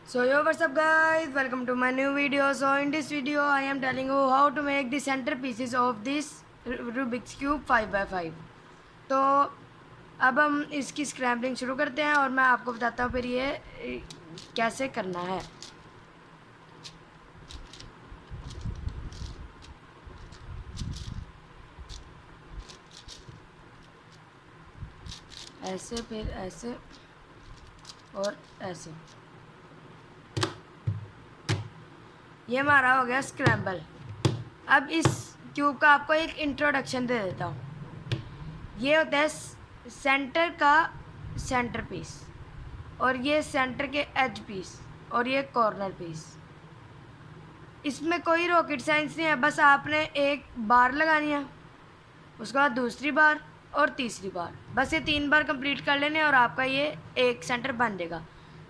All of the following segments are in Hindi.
So yo, what's up guys, welcome to my new video. So in this video I am telling you how to make the center pieces of this Rubik's cube 5x5. तो अब हम इसकी स्क्रैम्बलिंग शुरू करते हैं और मैं आपको बताता हूँ फिर ये कैसे करना है। ऐसे, फिर ऐसे और ऐसे। ये हमारा हो गया स्क्रैम्बल। अब इस क्यूब का आपको एक इंट्रोडक्शन दे देता हूँ। ये होता है सेंटर का सेंटर पीस, और ये सेंटर के एज पीस, और ये कॉर्नर पीस। इसमें कोई रॉकेट साइंस नहीं है, बस आपने एक बार लगानी है, उसके बाद दूसरी बार और तीसरी बार, बस ये 3 बार कंप्लीट कर लेने और आपका ये एक सेंटर बन जाएगा।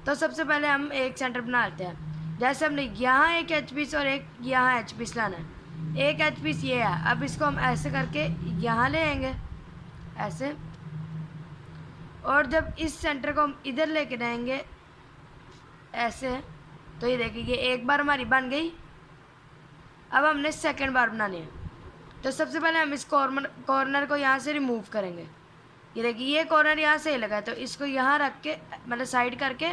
तो सबसे पहले हम एक सेंटर बना लेते हैं। जैसे हमने यहाँ एक एच पीस और एक यहाँ एच पीस लाना है। एक एच पीस ये है, अब इसको हम ऐसे करके यहाँ ले आएंगे ऐसे, और जब इस सेंटर को हम इधर लेके जाएंगे ऐसे, तो ये देखिए ये एक बार हमारी बन गई। अब हमने सेकंड बार बनानी है। तो सबसे पहले हम इस कॉर्नर को यहाँ से रिमूव करेंगे। ये देखिए ये कॉर्नर यहाँ से लगा है, तो इसको यहाँ रख के मतलब साइड करके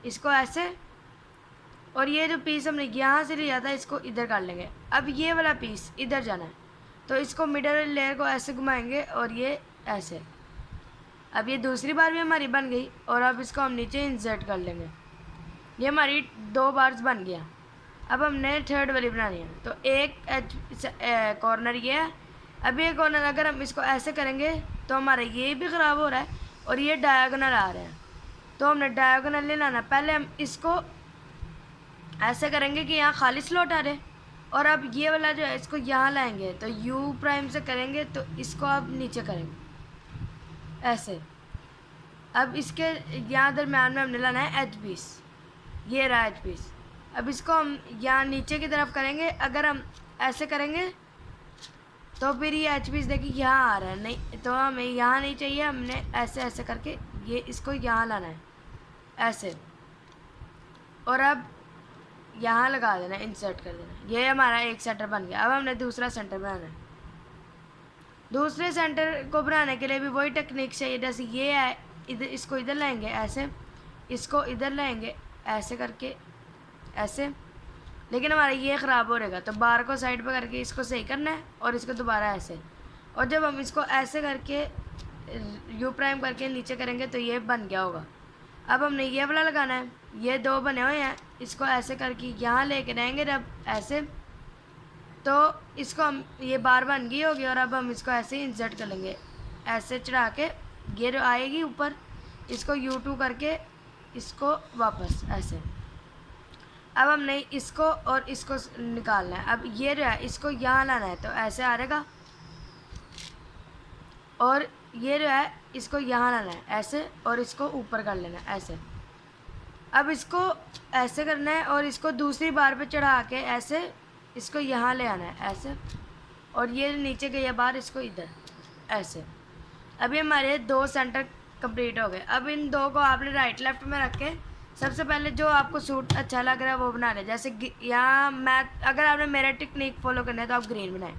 इसको ऐसे, और ये जो पीस हमने यहाँ से लिया था इसको इधर कर लेंगे। अब ये वाला पीस इधर जाना है, तो इसको मिडल लेयर को ऐसे घुमाएंगे और ये ऐसे। अब ये दूसरी बार भी हमारी बन गई, और अब इसको हम नीचे इंसर्ट कर लेंगे। ये हमारी 2 बार्स बन गया। अब हमने थर्ड वाली बनानी है। तो एक कॉर्नर ये है। अब ये कॉर्नर अगर हम इसको ऐसे करेंगे तो हमारा ये भी ख़राब हो रहा है और ये डायगोनल आ रहे हैं, तो हमने डायगोनल नहीं लाना। पहले हम इसको ऐसे करेंगे कि यहाँ खाली स्लॉट आ रहे, और अब ये वाला जो है इसको यहाँ लाएंगे, तो यू प्राइम से करेंगे तो इसको अब नीचे करेंगे ऐसे। अब इसके यहाँ दरम्यान में हमने लाना है एच पीस, ये रहा एच पीस। अब इसको हम यहाँ नीचे की तरफ करेंगे। अगर हम ऐसे करेंगे तो फिर ये एच पीस देखिए यहाँ आ रहा है, नहीं तो हमें यहाँ नहीं चाहिए, हमने ऐसे ऐसे करके ये इसको यहाँ लाना है ऐसे, और अब यहाँ लगा देना, इंसर्ट कर देना। ये हमारा एक सेंटर बन गया। अब हमने दूसरा सेंटर बनाना है। दूसरे सेंटर को बनाने के लिए भी वही टेक्निक चाहिए। जैसे ये है, इधर इसको इधर लाएंगे ऐसे, इसको इधर लाएंगे ऐसे करके ऐसे, लेकिन हमारा ये ख़राब हो रहेगा, तो बार को साइड पे करके इसको सही करना है और इसको दोबारा ऐसे। और जब हम इसको ऐसे करके यू प्राइम करके नीचे करेंगे तो ये बन गया होगा। अब हमने ये वाला लगाना है। ये 2 बने हुए हैं, इसको ऐसे करके यहाँ लेके रहेंगे जब ऐसे, तो इसको हम ये बार बन गई होगी, और अब हम इसको ऐसे ही इंसर्ट कर लेंगे ऐसे चढ़ा के। ये जो आएगी ऊपर, इसको U2 करके इसको वापस ऐसे। अब हमने इसको और इसको निकालना है। अब ये जो है इसको यहाँ लाना है, तो ऐसे आ रहेगा, और ये जो है इसको यहाँ लाना है ऐसे, और इसको ऊपर कर लेना है ऐसे। अब इसको ऐसे करना है और इसको दूसरी बार पे चढ़ा के ऐसे इसको यहाँ ले आना है ऐसे, और ये नीचे गई है बार, इसको इधर ऐसे। अभी हमारे 2 सेंटर कंप्लीट हो गए। अब इन 2 को आपने राइट लेफ्ट में रख के सबसे पहले जो आपको सूट अच्छा लग रहा है वो बना लें। जैसे यहाँ मैं, अगर आपने मेरा टेक्निक फॉलो करना है तो आप ग्रीन बनाएं।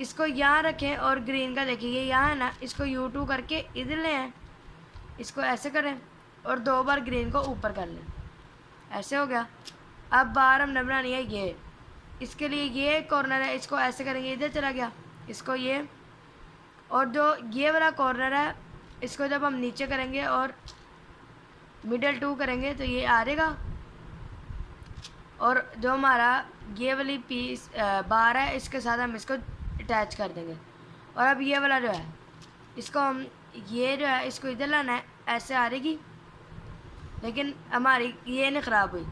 इसको यहाँ रखें और ग्रीन का देखिए ये यहाँ है ना, इसको U2 करके इधर ले आएँ, इसको ऐसे करें और 2 बार ग्रीन को ऊपर कर लें, ऐसे हो गया। अब बार हमने बनानी है ये, इसके लिए ये कॉर्नर है, इसको ऐसे करेंगे इधर चला गया, इसको ये, और जो ये वाला कॉर्नर है इसको जब हम नीचे करेंगे और मिडल 2 करेंगे तो ये आ रहेगा, और जो हमारा ये वाली पीस बार है इसके साथ हम इसको अटैच कर देंगे। और अब ये वाला जो है इसको हम, ये जो है इसको इधर लाना है, ऐसे आ रहेगी, लेकिन हमारी ये नहीं ख़राब हुई।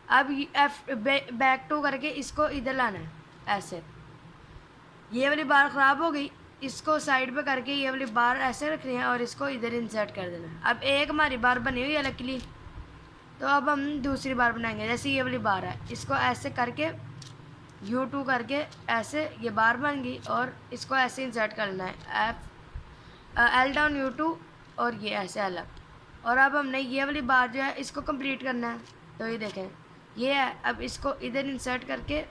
अब बैक 2 करके इसको इधर लाना है ऐसे। ये वाली बार ख़राब हो गई, इसको साइड पे करके ये वाली बार ऐसे रखनी है और इसको इधर इंसर्ट कर देना है। अब एक हमारी बार बनी हुई है लकीली, तो अब हम दूसरी बार बनाएंगे। जैसे ये वाली बार है, इसको ऐसे करके U2 करके ऐसे, ये बार बन गई, और इसको ऐसे इंसर्ट करना है L डाउन U2, और ये ऐसे अलग। और अब हमने ये वाली बार जो है इसको कंप्लीट करना है। तो ये देखें ये है। अब इसको इधर इंसर्ट करके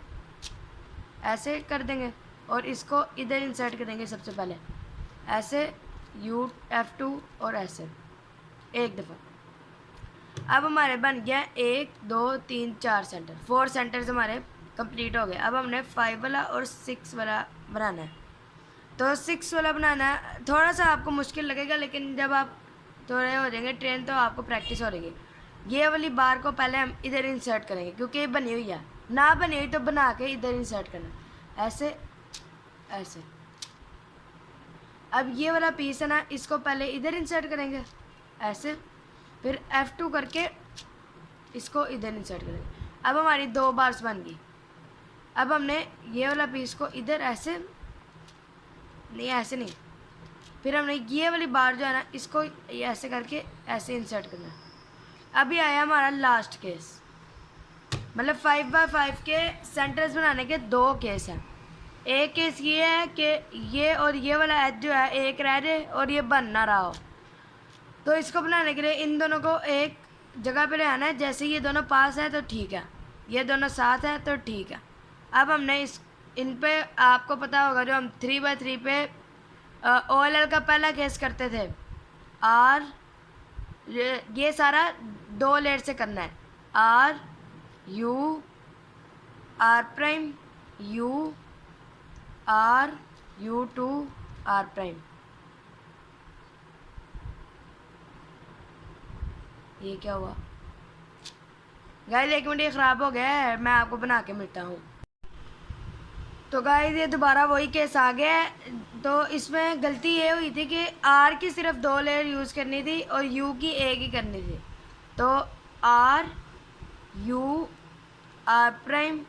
ऐसे कर देंगे और इसको इधर इंसर्ट करेंगे सबसे पहले ऐसे F2 और ऐसे एक दफ़ा। अब हमारे बन गया 1 2 3 4 सेंटर, 4 सेंटर्स हमारे कंप्लीट हो गए। अब हमने 5 वाला और 6 वाला बनाना है। तो 6 वाला बनाना थोड़ा सा आपको मुश्किल लगेगा, लेकिन जब आप थोड़े हो जाएंगे ट्रेन तो आपको प्रैक्टिस हो रहेगी। ये वाली बार को पहले हम इधर इंसर्ट करेंगे क्योंकि ये बनी हुई है, ना बनी हुई तो बना के इधर इंसर्ट करना ऐसे ऐसे। अब ये वाला पीस है ना, इसको पहले इधर इंसर्ट करेंगे ऐसे, फिर F2 करके इसको इधर इंसर्ट करेंगे। अब हमारी 2 बार्स बन गई। अब हमने ये वाला पीस को इधर ऐसे नहीं, ऐसे नहीं, फिर हमने ये वाली बार जो है ना इसको ऐसे करके ऐसे इंसर्ट करना है। अभी आया हमारा लास्ट केस, मतलब 5x5 के सेंटर्स बनाने के 2 केस हैं। एक केस ये है कि ये और ये वाला एज जो है एक रह जाए और ये बन ना रहा हो, तो इसको बनाने के लिए इन दोनों को एक जगह पे ले आना है। जैसे ये दोनों पास है तो ठीक है, ये दोनों साथ हैं तो ठीक है। अब हमने इन पे आपको पता होगा जो हम 3x3 पे OLL का पहला केस करते थे, R ये सारा 2 लेयर से करना है, R U R prime U R U2 R prime. ये क्या हुआ गाइस, 1 मिनट ये ख़राब हो गया है, मैं आपको बना के मिलता हूँ। तो गाइस ये दोबारा वही केस आ गया है। तो इसमें गलती ये हुई थी कि R की सिर्फ 2 लेयर यूज़ करनी थी और U की एक ही करनी थी। तो R U R prime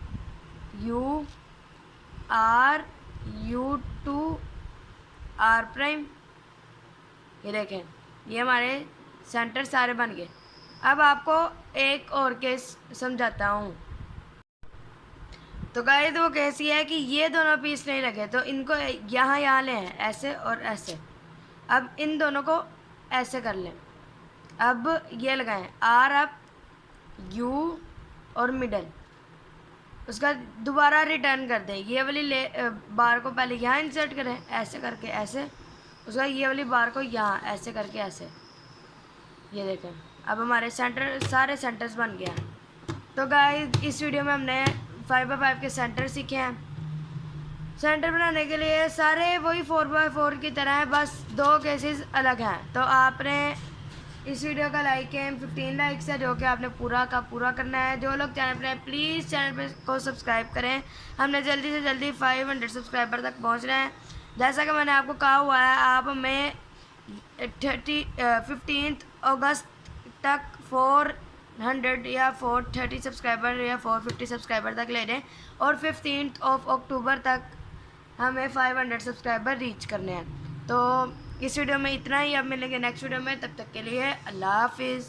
U R U2 R prime. ये देखें ये हमारे सेंटर सारे बन गए। अब आपको एक और केस समझाता हूँ। तो गाइस वो केस ये है कि ये दोनों पीस नहीं लगे, तो इनको यहाँ ले हैं ऐसे और ऐसे। अब इन दोनों को ऐसे कर लें। अब ये लगाएं R अप U और मिडल, उसका दोबारा रिटर्न कर दें। ये वाली बार को पहले यहाँ इंसर्ट करें ऐसे करके ऐसे, उसका ये वाली बार को यहाँ ऐसे करके ऐसे। ये देखें अब हमारे सारे सेंटर्स बन गया। तो गाइस इस वीडियो में हमने 5x5 के सेंटर सीखे हैं। सेंटर बनाने के लिए सारे वही 4x4 की तरह है, बस 2 केसेस अलग हैं। तो आपने इस वीडियो का लाइक है 15 लाइक्स है जो कि आपने पूरा का पूरा करना है। जो लोग चैनल पर हैं प्लीज़ चैनल को सब्सक्राइब करें, हमने जल्दी से जल्दी 500 सब्सक्राइबर तक पहुंचना है। जैसा कि मैंने आपको कहा हुआ है, आप हमें 15 अगस्त तक 400 या 430 सब्सक्राइबर या 450 सब्सक्राइबर तक ले लें और 15 अक्टूबर तक हमें 500 सब्सक्राइबर रीच करने हैं। तो इस वीडियो में इतना ही, अब मिलेंगे नेक्स्ट वीडियो में, तब तक के लिए अल्लाह हाफिज़।